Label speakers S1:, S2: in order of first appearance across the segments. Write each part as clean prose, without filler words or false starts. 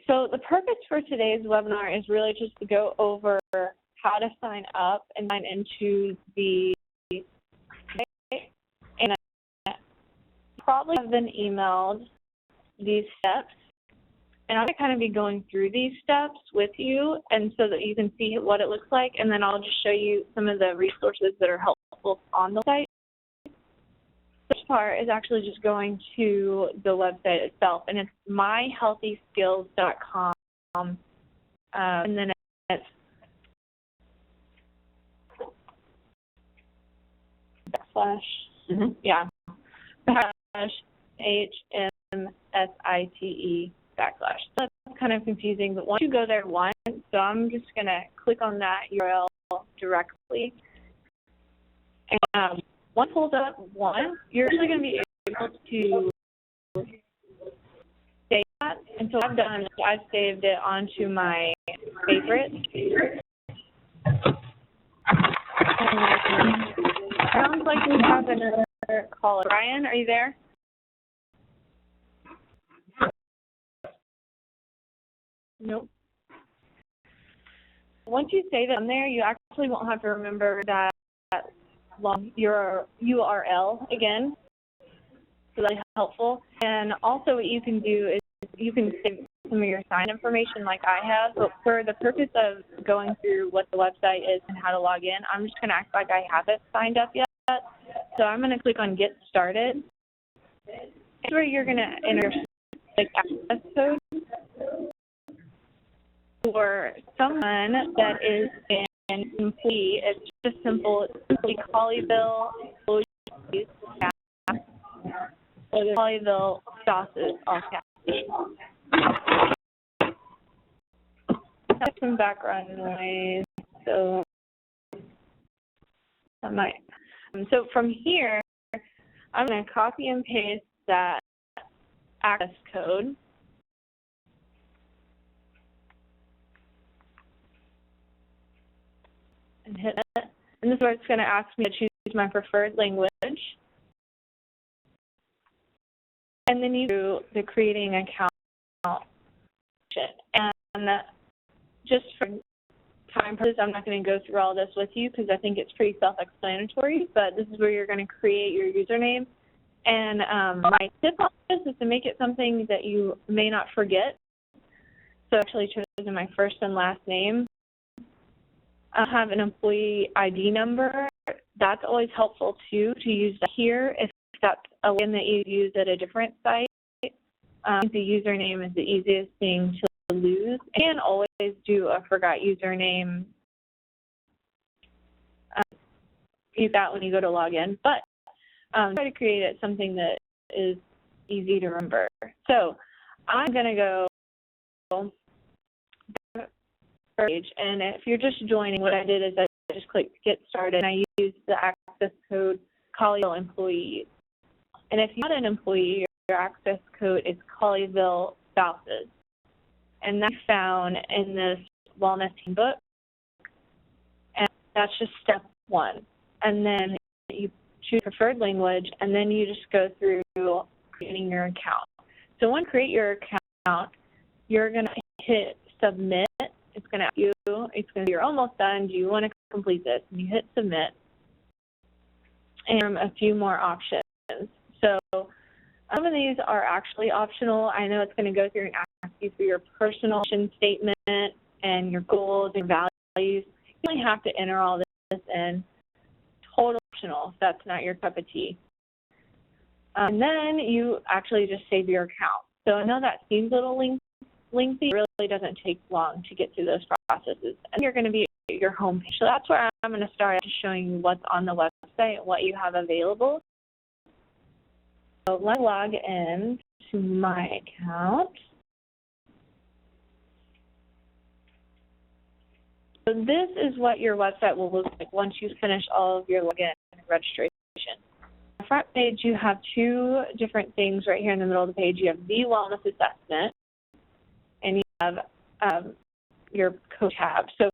S1: So the purpose for today's webinar is really just to go over how to sign up and sign into the site. And I probably have been emailed these steps. And I'm going to kind of be going through these steps with you, and so that you can see what it looks like, and then I'll just show you some of the resources that are helpful on the site. This part is actually just going to the website itself, and it's myhealthyskills.com, and then it's /HMSITE /. So that's kind of confusing, but once you go there once, so I'm just going to click on that URL directly. And once it pulls up once, you're actually going to be able to save that. And so what I've done is I've saved it onto my favorites. Sounds like we have another caller. Brian, are you there? Nope. Once you save it on there, you actually won't have to remember that long your URL again. So that's helpful. And also what you can do is you can save some of your sign information like I have, but for the purpose of going through what the website is and how to log in, I'm just going to act like I haven't signed up yet. So I'm going to click on Get Started. That's where you're going to enter your access code. For someone that is an employee, it's just simple. It's simply Colleyville employees, or the Colleyville spouses, all caps. Have some background noise, so I might. So from here, I'm going to copy and paste that access code. And hit it. And this is where it's going to ask me to choose my preferred language. And then you do the creating account option. And just for time purposes, I'm not going to go through all this with you because I think it's pretty self-explanatory, but this is where you're going to create your username. And my tip on this is to make it something that you may not forget. So I actually chosen my first and last name. I have an employee ID number. That's always helpful too, to use that here if that's a login that you use at a different site. The username is the easiest thing to lose. And always do a forgot username. Use that when you go to log in, but try to create it something that is easy to remember. So I'm going to go page, and if you're just joining, what I did is I just clicked Get Started, and I used the access code Colleyville Employees. And if you're not an employee, your access code is Colleyville Spouses. And that's found in this Wellness Handbook. And that's just step one. And then you choose preferred language, and then you just go through creating your account. So when you create your account, you're going to hit Submit. It's going to ask you, you're almost done. Do you want to complete this? And you hit Submit. And a few more options. So some of these are actually optional. I know it's going to go through and ask you for your personal mission statement and your goals and values. You only have to enter all this in. Total optional if that's not your cup of tea. And then you actually just save your account. So I know that seems a little lengthy. It really doesn't take long to get through those processes. And you're going to be at your home page. So that's where I'm going to start showing you what's on the website, what you have available. So let's log in to my account. So this is what your website will look like once you finish all of your login and registration. On the front page, you have two different things right here in the middle of the page. You have the Wellness Assessment, and you have your code tab. So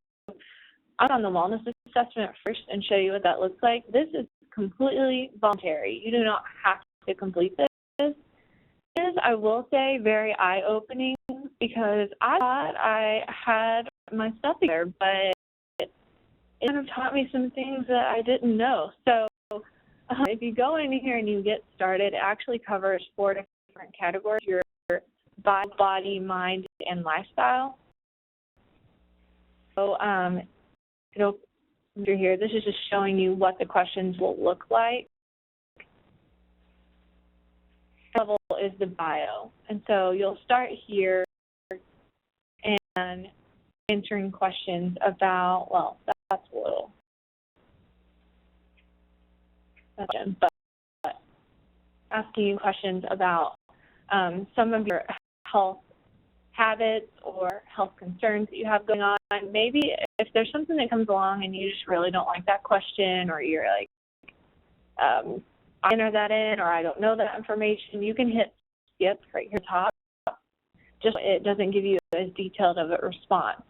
S1: I'm on the Wellness Assessment first and show you what that looks like. This is completely voluntary. You do not have to complete this. It is, I will say, very eye-opening because I thought I had my stuff together, but it kind of taught me some things that I didn't know. So if you go in here and you get started, it actually covers 4 different categories: your body, mind, and lifestyle. So it'll through here. This is just showing you what the questions will look like. Level is the bio, and so you'll start here and answering questions about, well, that's a little, but asking you questions about some of your health habits or health concerns that you have going on. Maybe if there's something that comes along and you just really don't like that question, or you're like, I enter that in, or I don't know that information, you can hit skip right here top. Just it doesn't give you as detailed of a response.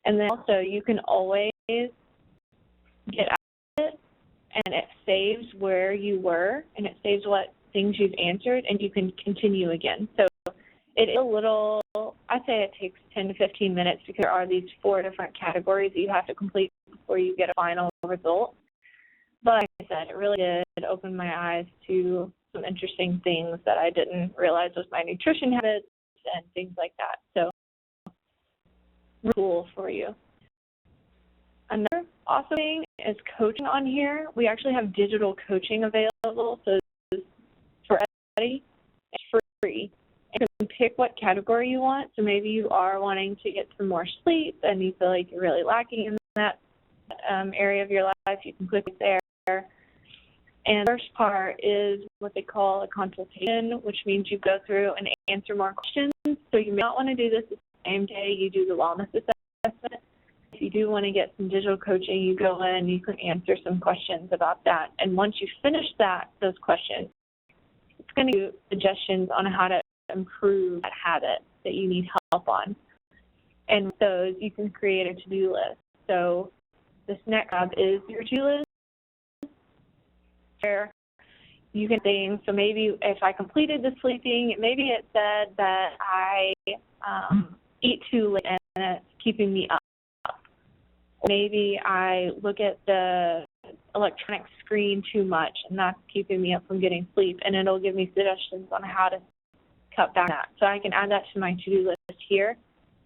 S1: And then also you can always get out of it, and it saves where you were, and it saves what things you've answered, and you can continue again. So it is a little, I'd say it takes 10 to 15 minutes, because there are these 4 different categories that you have to complete before you get a final result. But like I said, it really did open my eyes to some interesting things that I didn't realize was my nutrition habits and things like that. So, really cool for you. Another awesome thing is coaching on here. We actually have digital coaching available, so for everybody, it's free. You can pick what category you want. So maybe you are wanting to get some more sleep and you feel like you're really lacking in that area of your life, you can click there. And the first part is what they call a consultation, which means you go through and answer more questions. So you may not want to do this the same day you do the wellness assessment. If you do want to get some digital coaching, you go in, you can answer some questions about that. And once you finish those questions, it's going to give you suggestions on how to improve that habit that you need help on. And with those, you can create a to-do list. So this next tab is your to-do list, where you can think, so maybe if I completed the sleeping, maybe it said that I eat too late and it's keeping me up. Maybe I look at the electronic screen too much and that's keeping me up from getting sleep, and it'll give me suggestions on how to cut back on that. So I can add that to my to-do list here.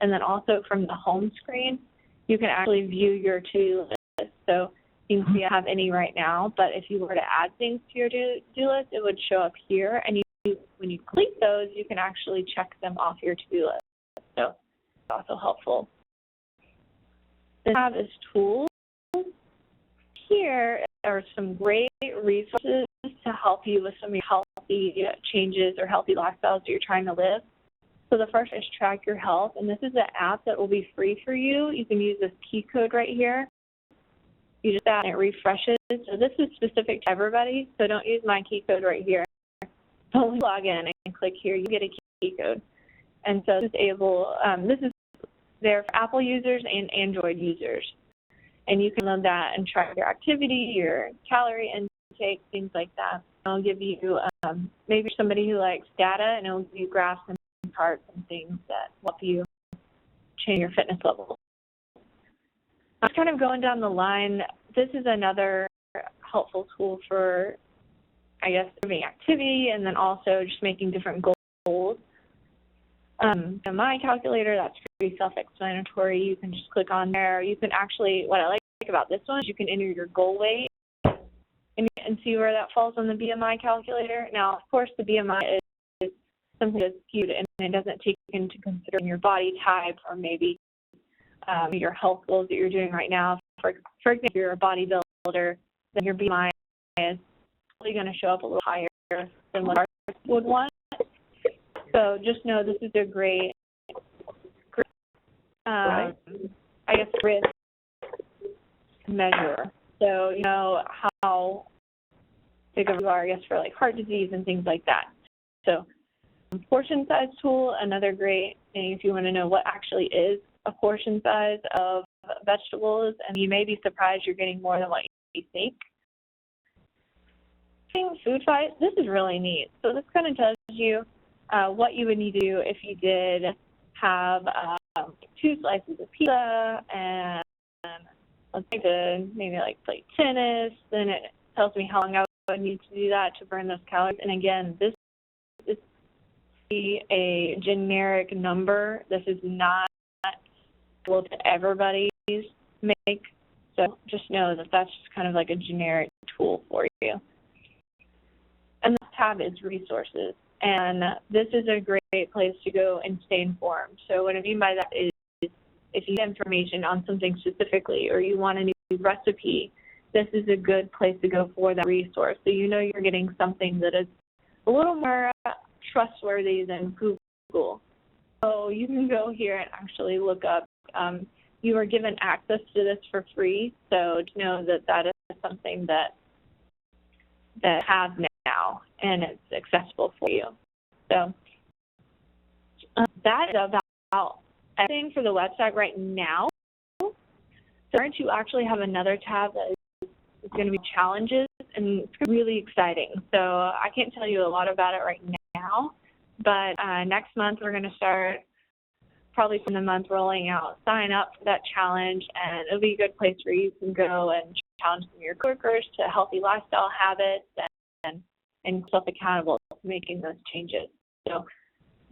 S1: And then also from the home screen, you can actually view your to-do list. So you can see I have any right now, but if you were to add things to your to-do list, it would show up here. And when you complete those, you can actually check them off your to-do list. So it's also helpful. The tab is tools. Here are some great resources to help you with some of your healthy changes or healthy lifestyles that you're trying to live. So the first is Track Your Health, and this is an app that will be free for you. You can use this key code right here. You just that and it refreshes. So this is specific to everybody, so don't use my key code right here. Only log in and click here, you get a key code. And so this is there for Apple users and Android users. And you can load that and track your activity, your calorie intake, things like that. It'll give you, maybe somebody who likes data, and it'll give you graphs and charts and things that help you change your fitness levels. I'm kind of going down the line. This is another helpful tool for, I guess, improving activity and then also just making different goals. My calculator, that's pretty self-explanatory. You can just click on there. You can actually, what I like about this one is you can enter your goal weight and see where that falls on the BMI calculator. Now, of course, the BMI is something that's skewed and it doesn't take into consideration your body type or maybe your health goals that you're doing right now. For example, if you're a bodybuilder, then your BMI is probably going to show up a little higher than what ours would want. So just know this is a great risk measure. So you know how big of you are, I guess, for like heart disease and things like that. So portion size tool, another great thing if you want to know what actually is a portion size of vegetables, and you may be surprised you're getting more than what you think. Food fight, this is really neat. So this kind of tells you what you would need to do if you did have 2 slices of pizza, and let's say maybe like play tennis, then it tells me how long I would need to do that to burn those calories. And again, this is a generic number. This is not able to everybody's make. So just know that that's just kind of like a generic tool for you. And the tab is resources. And this is a great place to go and stay informed. So what I mean by that is if you get information on something specifically or you want a new recipe, this is a good place to go for that resource. So you know you're getting something that is a little more trustworthy than Google. So you can go here and actually look up. You are given access to this for free, so to know that that is something that I have now and it's accessible for you. So that is about everything for the website right now. So we're going to actually have another tab that is going to be challenges, and it's really exciting. So I can't tell you a lot about it right now, but next month we're going to start probably from the month rolling out, sign up for that challenge, and it'll be a good place where you can go and challenge some of your coworkers to healthy lifestyle habits and self-accountable to making those changes. So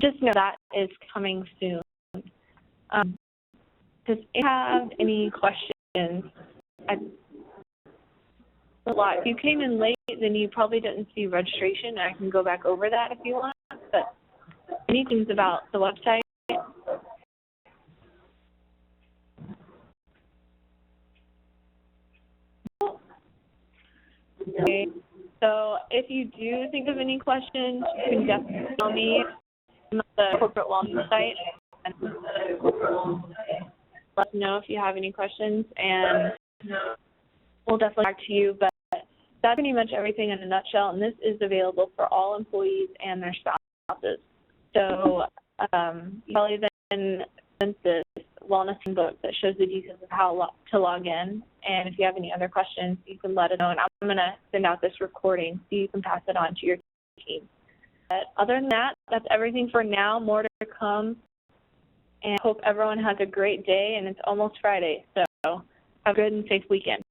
S1: just know that is coming soon. Does you have any questions? A lot. If you came in late, then you probably didn't see registration. I can go back over that if you want, but any things about the website? Okay, so if you do think of any questions, you can definitely tell me on the corporate wellness site. And let us know if you have any questions, and we'll definitely get back to you. But that's pretty much everything in a nutshell, and this is available for all employees and their spouses. So you've probably been sent this wellness book that shows the details of how to log in. And if you have any other questions, you can let us know. And I'm going to send out this recording so you can pass it on to your team. But other than that, that's everything for now. More to come. And I hope everyone has a great day. And it's almost Friday, so have a good and safe weekend.